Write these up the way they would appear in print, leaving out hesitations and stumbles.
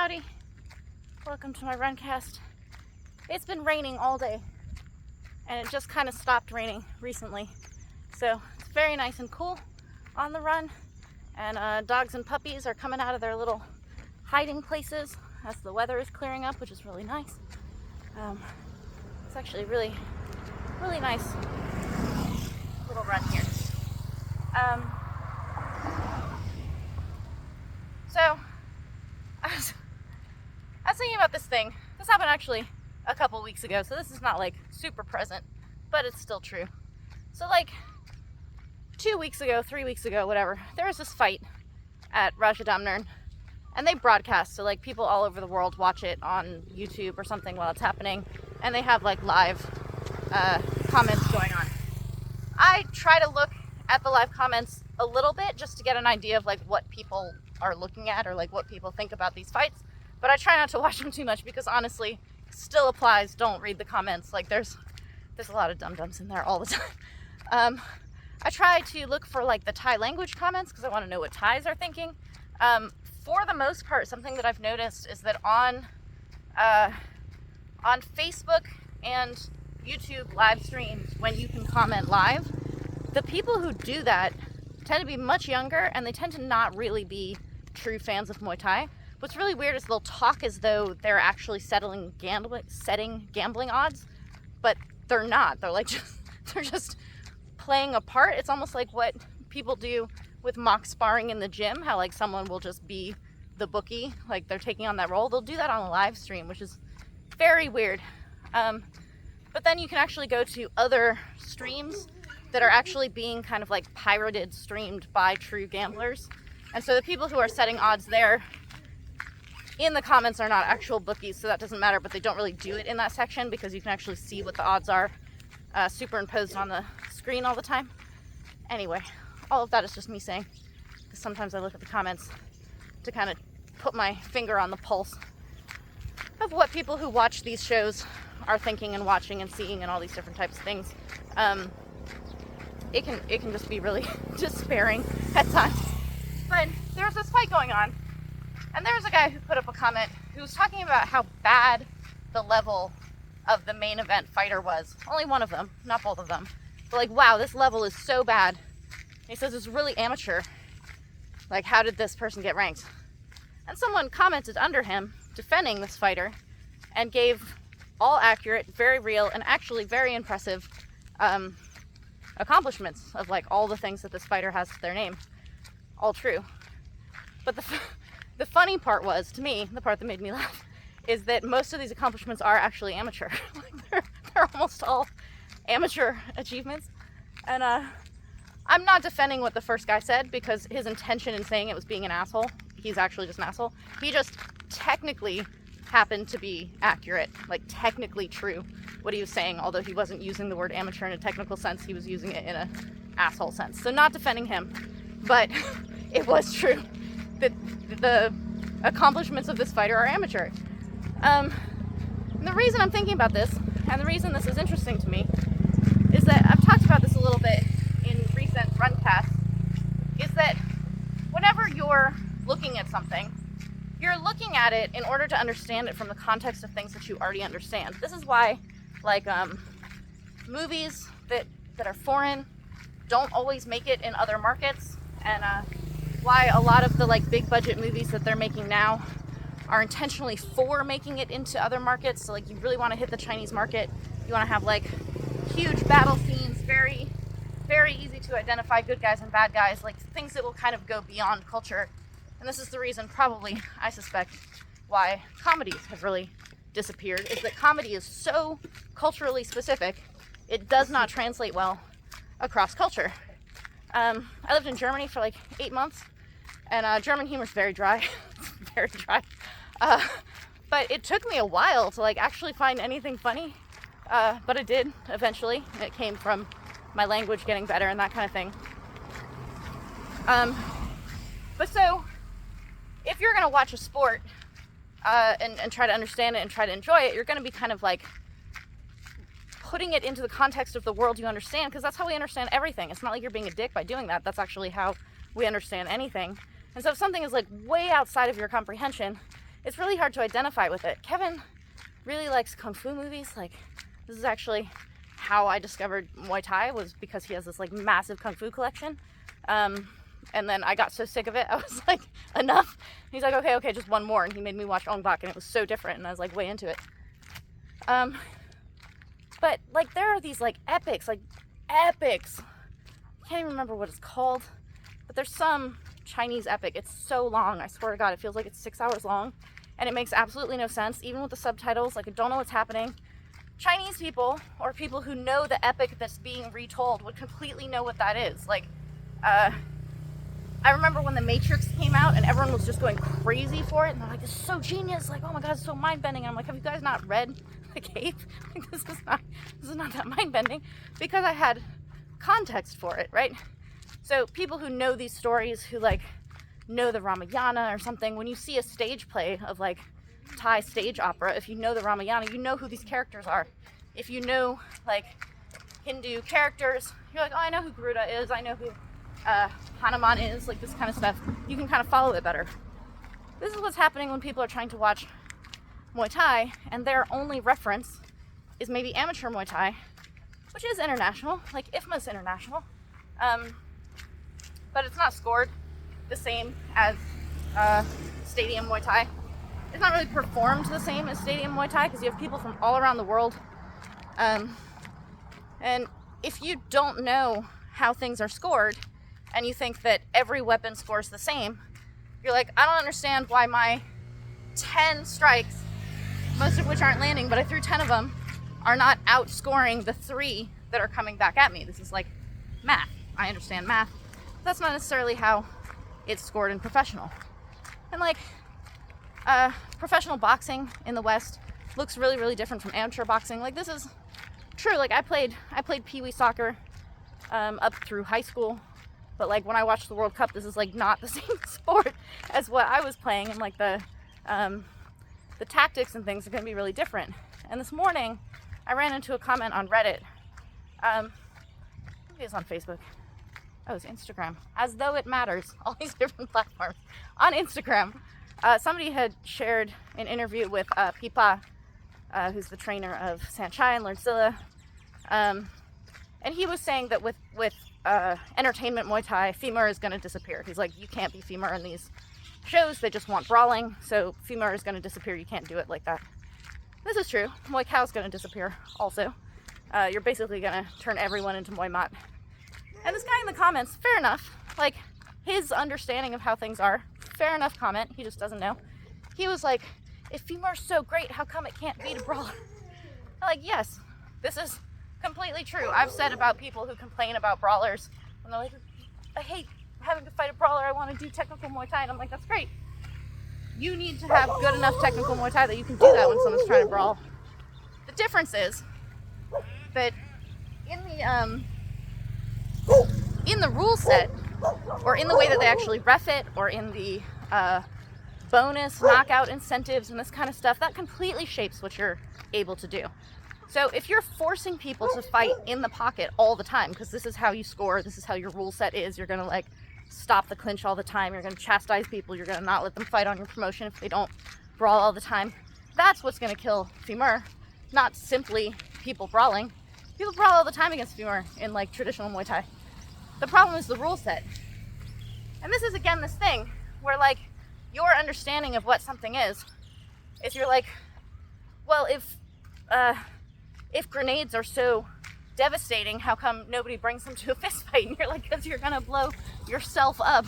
Howdy, welcome to my runcast. It's been raining all day and it just kind of stopped raining recently, so it's very nice and cool on the run, and dogs and puppies are coming out of their little hiding places as the weather is clearing up, which is really nice. It's actually really nice little run here. So I was thinking about this thing. This happened actually a couple weeks ago, so this is not like super present, but it's still true. So like 2 weeks ago, 3 weeks ago, whatever, there was this fight at Rajadamnern, and they broadcast, so like people all over the world watch it on YouTube or something while it's happening, and they have like live comments going on. I try to look at the live comments a little bit just to get an idea of like what people are looking at or like what people think about these fights, but I try not to watch them too much because honestly, still applies, don't read the comments. Like there's a lot of dum-dums in there all the time. I try to look for like the Thai language comments because I want to know what Thais are thinking. For the most part, something that I've noticed is that on Facebook and YouTube live streams, when you can comment live, the people who do that tend to be much younger and they tend to not really be true fans of Muay Thai. What's really weird is they'll talk as though they're actually setting gambling odds, but they're not. They're like they're just playing a part. It's almost like what people do with mock sparring in the gym, how like someone will just be the bookie, like they're taking on that role. They'll do that on a live stream, which is very weird. But then you can actually go to other streams that are actually being kind of like pirated, streamed by true gamblers. And so the people who are setting odds there in the comments are not actual bookies, so that doesn't matter, but they don't really do it in that section because you can actually see what the odds are superimposed on the screen all the time. Anyway, all of that is just me saying, because sometimes I look at the comments to kind of put my finger on the pulse of what people who watch these shows are thinking and watching and seeing and all these different types of things. It can just be really despairing at times. But there was this fight going on, and there was a guy who put up a comment who was talking about how bad the level of the main event fighter was. Only one of them, not both of them. But like, wow, this level is so bad. And he says it's really amateur. Like, how did this person get ranked? And someone commented under him, defending this fighter, and gave all accurate, very real, and actually very impressive accomplishments of like all the things that this fighter has to their name. All true. But the funny part was, to me, the part that made me laugh, is that most of these accomplishments are actually amateur. Like they're almost all amateur achievements. And I'm not defending what the first guy said because his intention in saying it was being an asshole. He's actually just an asshole. He just technically happened to be accurate, like technically true, what he was saying, although he wasn't using the word amateur in a technical sense, he was using it in an asshole sense. So not defending him, but it was true that the accomplishments of this fighter are amateur. And the reason I'm thinking about this, and the reason this is interesting to me, is that I've talked about this a little bit in recent runcasts, is that whenever you're looking at something, you're looking at it in order to understand it from the context of things that you already understand. This is why, like, movies that are foreign don't always make it in other markets, and why a lot of the like big budget movies that they're making now are intentionally for making it into other markets. So like, you really want to hit the Chinese market, you want to have like huge battle scenes, very, very easy to identify good guys and bad guys, like things that will kind of go beyond culture. And this is the reason, probably, I suspect, why comedies have really disappeared, is that comedy is so culturally specific, it does not translate well across culture. I lived in Germany for like 8 months, and German humor is very dry. It's very dry. But it took me a while to like actually find anything funny, but I did eventually. It came from my language getting better and that kind of thing. But so, if you're going to watch a sport and try to understand it and try to enjoy it, you're going to be kind of like putting it into the context of the world you understand, because that's how we understand everything. It's not like you're being a dick by doing that. That's actually how we understand anything. And so if something is like way outside of your comprehension, it's really hard to identify with it. Kevin really likes kung fu movies. Like, this is actually how I discovered Muay Thai, was because he has this like massive kung fu collection. And then I got so sick of it, I was like, enough. He's like, okay, just one more. And he made me watch Ong Bak, and it was so different, and I was like way into it. But like, there are these like epics. I can't even remember what it's called, but there's some Chinese epic. It's so long, I swear to God, it feels like it's 6 hours long, and it makes absolutely no sense, even with the subtitles. Like, I don't know what's happening. Chinese people, or people who know the epic that's being retold, would completely know what that is. Like, I remember when The Matrix came out and everyone was just going crazy for it, and they're like, this is so genius, like, oh my God, it's so mind-bending. And I'm like, have you guys not read The Cave? Like, this is not that mind-bending, because I had context for it, right? So people who know these stories, who like know the Ramayana or something, when you see a stage play of like Thai stage opera, if you know the Ramayana, you know who these characters are. If you know like Hindu characters, you're like, oh, I know who Garuda is, I know who Hanuman is, like this kind of stuff. You can kind of follow it better. This is what's happening when people are trying to watch Muay Thai and their only reference is maybe amateur Muay Thai, which is international, like IFMA's international, but it's not scored the same as stadium Muay Thai. It's not really performed the same as stadium Muay Thai, because you have people from all around the world, and if you don't know how things are scored, and you think that every weapon scores the same, you're like, I don't understand why my 10 strikes, most of which aren't landing, but I threw 10 of them, are not outscoring the 3 that are coming back at me. This is like math. I understand math. That's not necessarily how it's scored in professional. And like, professional boxing in the West looks really, really different from amateur boxing. Like, this is true. Like, I played Pee-wee soccer up through high school. But like, when I watched the World Cup, this is like not the same sport as what I was playing, and like the tactics and things are going to be really different. And this morning, I ran into a comment on Reddit. Maybe it's on Facebook. Oh, it's Instagram. As though it matters. All these different platforms. On Instagram, somebody had shared an interview with Pipa, who's the trainer of Sanchai and Lordzilla. And he was saying that with entertainment Muay Thai, femur is going to disappear. He's like, you can't be femur in these shows. They just want brawling. So femur is going to disappear. You can't do it like that. This is true. Muay Khao is going to disappear also. You're basically going to turn everyone into Muay Mat. And this guy in the comments, fair enough. Like, his understanding of how things are, fair enough comment. He just doesn't know. He was like, if femur is so great, how come it can't beat a brawler? I'm like, yes, this is completely true. I've said about people who complain about brawlers, and they're like, I hate having to fight a brawler, I want to do technical Muay Thai. And I'm like, that's great. You need to have good enough technical Muay Thai that you can do that when someone's trying to brawl. The difference is that in the rule set, or in the way that they actually ref it, or in the bonus knockout incentives and this kind of stuff, that completely shapes what you're able to do. So if you're forcing people to fight in the pocket all the time, because this is how you score, this is how your rule set is, you're going to like stop the clinch all the time, you're going to chastise people, you're going to not let them fight on your promotion if they don't brawl all the time, that's what's going to kill femur, not simply people brawling. People brawl all the time against femur in like traditional Muay Thai. The problem is the rule set. And this is again this thing where like your understanding of what something is you're like, well, if grenades are so devastating, how come nobody brings them to a fist fight? And you're like, because you're gonna blow yourself up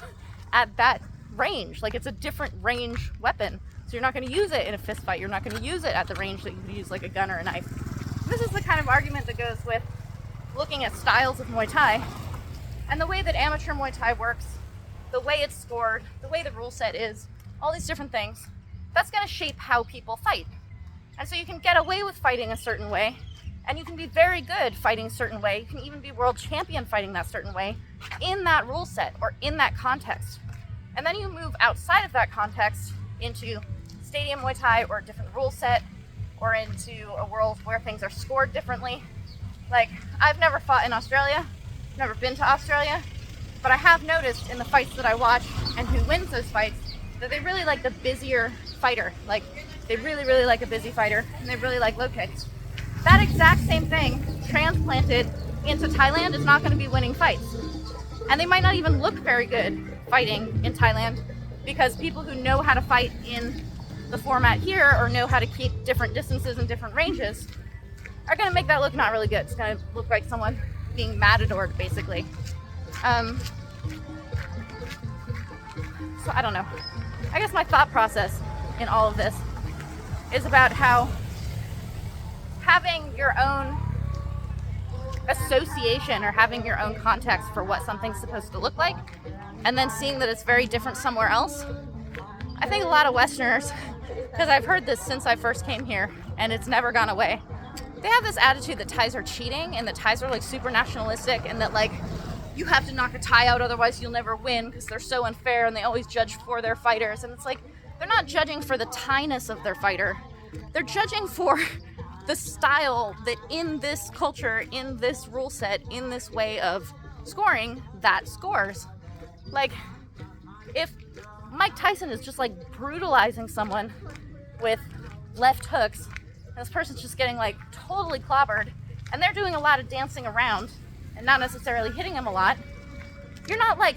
at that range. Like, it's a different range weapon, so you're not gonna use it in a fist fight. You're not gonna use it at the range that you could use like a gun or a knife. This is the kind of argument that goes with looking at styles of Muay Thai and the way that amateur Muay Thai works, the way it's scored, the way the rule set is, all these different things. That's gonna shape how people fight. And so you can get away with fighting a certain way, and you can be very good fighting a certain way. You can even be world champion fighting that certain way in that rule set or in that context. And then you move outside of that context into stadium Muay Thai or a different rule set, or into a world where things are scored differently. Like, I've never fought in Australia, never been to Australia, but I have noticed in the fights that I watch and who wins those fights that they really like the busier fighter. Like, they really, really like a busy fighter, and they really like low kicks. That exact same thing transplanted into Thailand is not going to be winning fights. And they might not even look very good fighting in Thailand, because people who know how to fight in the format here or know how to keep different distances and different ranges are going to make that look not really good. It's going to look like someone being matadored, basically. So I don't know. I guess my thought process in all of this is about how having your own association or having your own context for what something's supposed to look like, and then seeing that it's very different somewhere else. I think a lot of Westerners, because I've heard this since I first came here and it's never gone away, they have this attitude that Thais are cheating and that Thais are like super nationalistic and that like you have to knock a Thai out otherwise you'll never win because they're so unfair and they always judge for their fighters. And it's like, they're not judging for the Thai-ness of their fighter. They're judging for the style that in this culture, in this rule set, in this way of scoring, that scores. Like, if Mike Tyson is just like brutalizing someone with left hooks, and this person's just getting like totally clobbered, and they're doing a lot of dancing around and not necessarily hitting him a lot, you're not like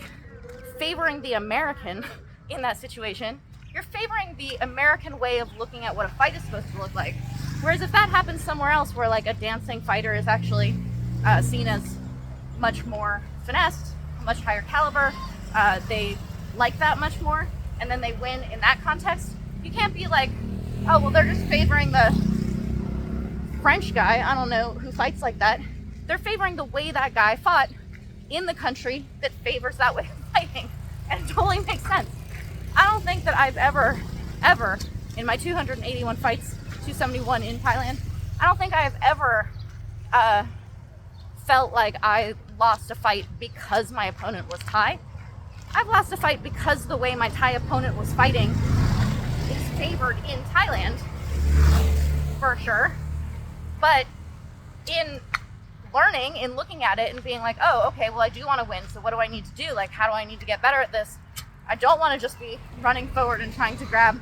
favoring the American in that situation. You're favoring the American way of looking at what a fight is supposed to look like. Whereas if that happens somewhere else where like a dancing fighter is actually seen as much more finessed, much higher caliber, they like that much more, and then they win in that context, you can't be like, oh, well, they're just favoring the French guy, I don't know, who fights like that. They're favoring the way that guy fought in the country that favors that way of fighting. And it totally makes sense. I don't think that I've ever, in my 281 fights, 271 in Thailand, I don't think I've ever felt like I lost a fight because my opponent was Thai. I've lost a fight because the way my Thai opponent was fighting is favored in Thailand, for sure. But in learning, in looking at it and being like, oh, okay, well, I do want to win, so what do I need to do? Like, how do I need to get better at this? I don't want to just be running forward and trying to grab.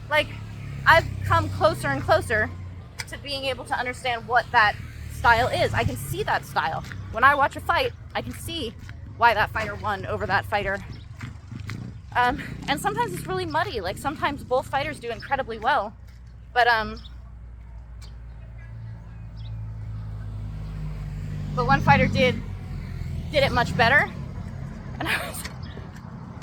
Like, I've come closer and closer to being able to understand what that style is. I can see that style. When I watch a fight, I can see why that fighter won over that fighter. And sometimes it's really muddy. Like, sometimes both fighters do incredibly well. But one fighter did it much better. And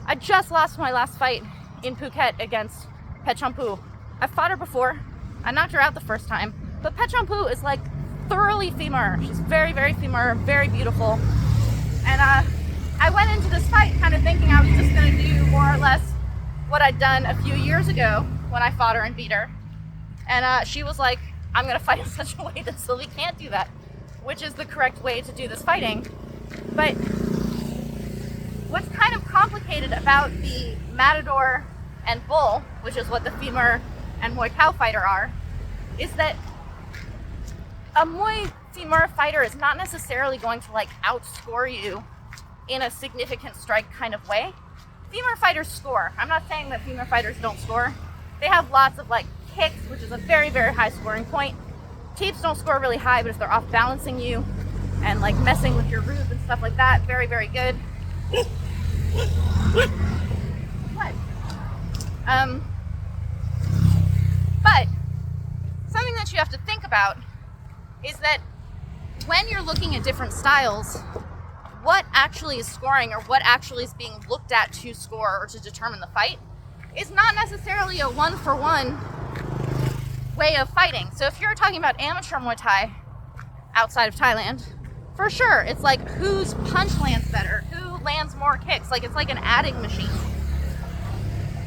I just lost my last fight in Phuket against Pechampu. I've fought her before. I knocked her out the first time. But Pechampu is like thoroughly femur. She's very, very femur, very beautiful. And I went into this fight kind of thinking I was just going to do more or less what I'd done a few years ago when I fought her and beat her. And she was like, I'm going to fight in such a way that Sylvie can't do that, which is the correct way to do this fighting. But what's kind of complicated about the matador and bull, which is what the femur and Muay Thai fighter are, is that a Muay femur fighter is not necessarily going to like outscore you in a significant strike kind of way. Femur fighters score. I'm not saying that femur fighters don't score. They have lots of like kicks, which is a very, very high scoring point. Teeps don't score really high, but if they're off balancing you and like messing with your roof and stuff like that, very, very good. But something that you have to think about is that when you're looking at different styles, what actually is scoring or what actually is being looked at to score or to determine the fight is not necessarily a one-for-one way of fighting. So if you're talking about amateur Muay Thai outside of Thailand, for sure, it's like whose punch lands better, who lands more kicks. Like, it's like an adding machine.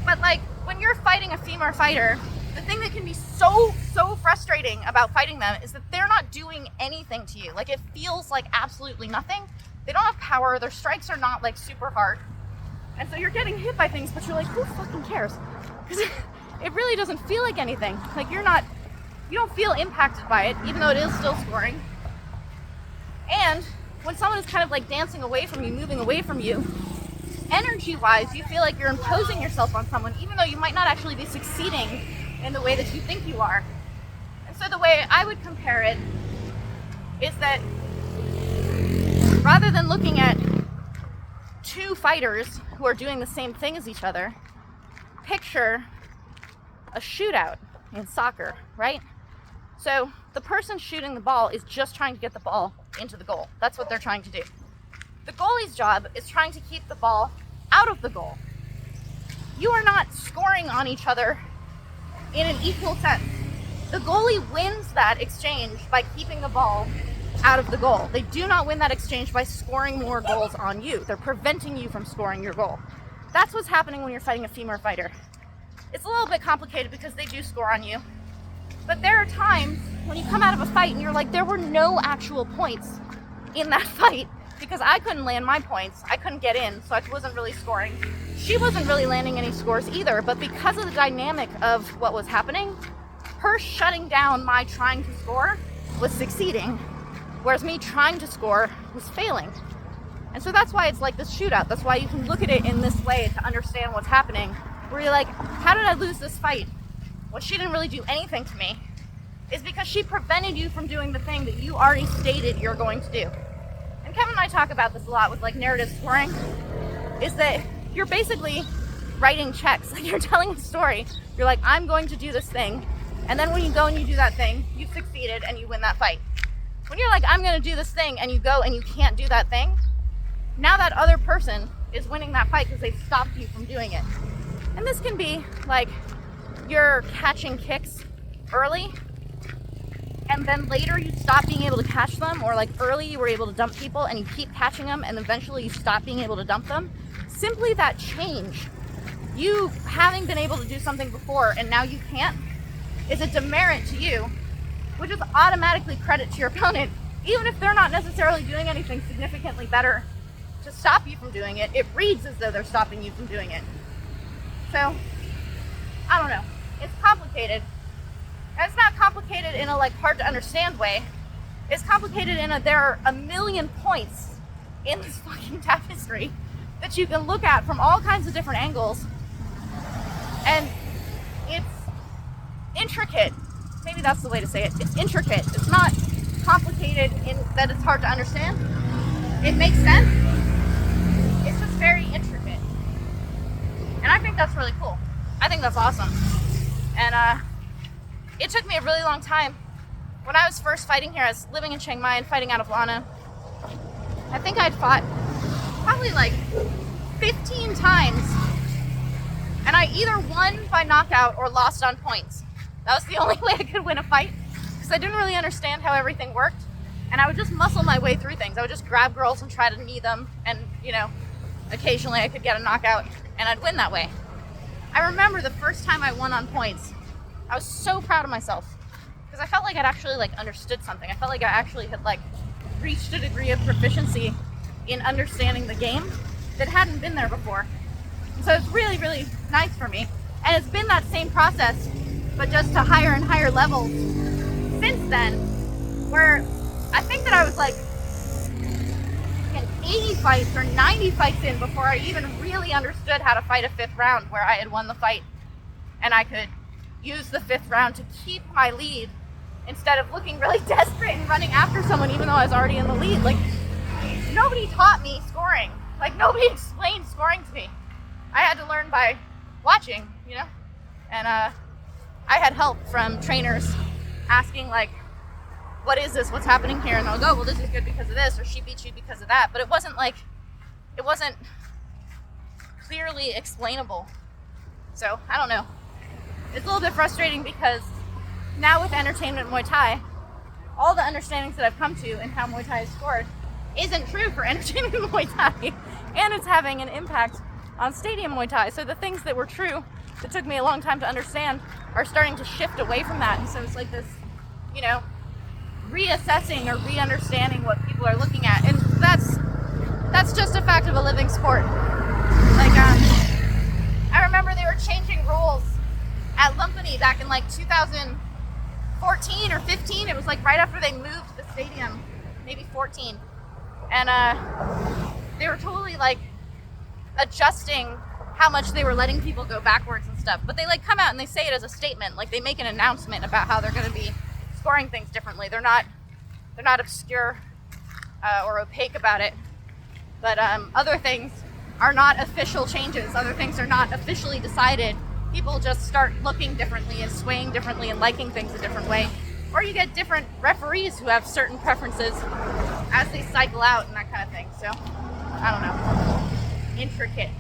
But like when you're fighting a femur fighter, the thing that can be so frustrating about fighting them is that they're not doing anything to you. Like, it feels like absolutely nothing. They don't have power. Their strikes are not like super hard. And so you're getting hit by things, but you're like, who fucking cares? Because it really doesn't feel like anything. Like, you don't feel impacted by it, even though it is still scoring. And when someone is kind of like dancing away from you, moving away from you, energy-wise, you feel like you're imposing yourself on someone, even though you might not actually be succeeding in the way that you think you are. And so the way I would compare it is that rather than looking at two fighters who are doing the same thing as each other, picture a shootout in soccer, right? So the person shooting the ball is just trying to get the ball into the goal. That's what they're trying to do. The goalie's job is trying to keep the ball out of the goal. You are not scoring on each other in an equal sense. The goalie wins that exchange by keeping the ball out of the goal. They do not win that exchange by scoring more goals on you. They're preventing you from scoring your goal. That's what's happening when you're fighting a femur fighter. It's a little bit complicated because they do score on you. But there are times when you come out of a fight and you're like, there were no actual points in that fight because I couldn't land my points. I couldn't get in, so I wasn't really scoring. She wasn't really landing any scores either, but because of the dynamic of what was happening, her shutting down my trying to score was succeeding, whereas me trying to score was failing. And so that's why it's like this shootout. That's why you can look at it in this way to understand what's happening, where you're like, how did I lose this fight? Well, she didn't really do anything to me. It's because she prevented you from doing the thing that you already stated you're going to do. And Kevin and I talk about this a lot with like narrative scoring, is that you're basically writing checks. Like you're telling a story. You're like, I'm going to do this thing. And then when you go and you do that thing, you've succeeded and you win that fight. When you're like, I'm going to do this thing, and you go and you can't do that thing, now that other person is winning that fight because they've stopped you from doing it. And this can be like you're catching kicks early, and then later you stop being able to catch them, or like early you were able to dump people and you keep catching them and eventually you stop being able to dump them. Simply that change, you having been able to do something before and now you can't, is a demerit to you, which is automatically credit to your opponent. Even if they're not necessarily doing anything significantly better to stop you from doing it, it reads as though they're stopping you from doing it. So, I don't know. It's complicated. And it's not complicated in a like hard to understand way. It's complicated in a there are a million points in this fucking tapestry that you can look at from all kinds of different angles. And it's intricate. Maybe that's the way to say it. It's intricate. It's not complicated in that it's hard to understand. It makes sense. It's just very intricate. And I think that's really cool. I think that's awesome. And it took me a really long time. When I was first fighting here, I was living in Chiang Mai and fighting out of Lana. I think I'd fought probably like 15 times. And I either won by knockout or lost on points. That was the only way I could win a fight, because I didn't really understand how everything worked. And I would just muscle my way through things. I would just grab girls and try to knee them. And, you know, occasionally I could get a knockout and I'd win that way. I remember the first time I won on points, I was so proud of myself because I felt like I'd actually like understood something. I felt like I actually had like reached a degree of proficiency in understanding the game that hadn't been there before. And so it's really, really nice for me. And it's been that same process, but just to higher and higher levels since then, where I think that I was like in 80 fights or 90 fights in before I even really understood how to fight a fifth round, where I had won the fight and I could use the fifth round to keep my lead instead of looking really desperate and running after someone even though I was already in the lead. Like, nobody taught me scoring. Like, nobody explained scoring to me. I had to learn by watching, you know? And I had help from trainers asking, like, what is this? What's happening here? And they'll go, well, this is good because of this, or she beat you because of that. But it wasn't clearly explainable. So, I don't know. It's a little bit frustrating because now with entertainment Muay Thai, all the understandings that I've come to in how Muay Thai is scored isn't true for entertainment Muay Thai. And it's having an impact on stadium Muay Thai. So the things that were true that took me a long time to understand are starting to shift away from that. And so it's like this, you know, reassessing or re-understanding what people are looking at. And that's just a fact of a living sport. Like, I remember they were changing rules at Lumpini back in like 2014 or 15. It was like right after they moved the stadium, maybe 14. And they were totally like adjusting how much they were letting people go backwards and stuff. But they like come out and they say it as a statement, like they make an announcement about how they're going to be scoring things differently. They're not obscure or opaque about it. But other things are not official changes. Other things are not officially decided. People just start looking differently and swaying differently and liking things a different way. Or you get different referees who have certain preferences as they cycle out and that kind of thing. So, I don't know. Intricate.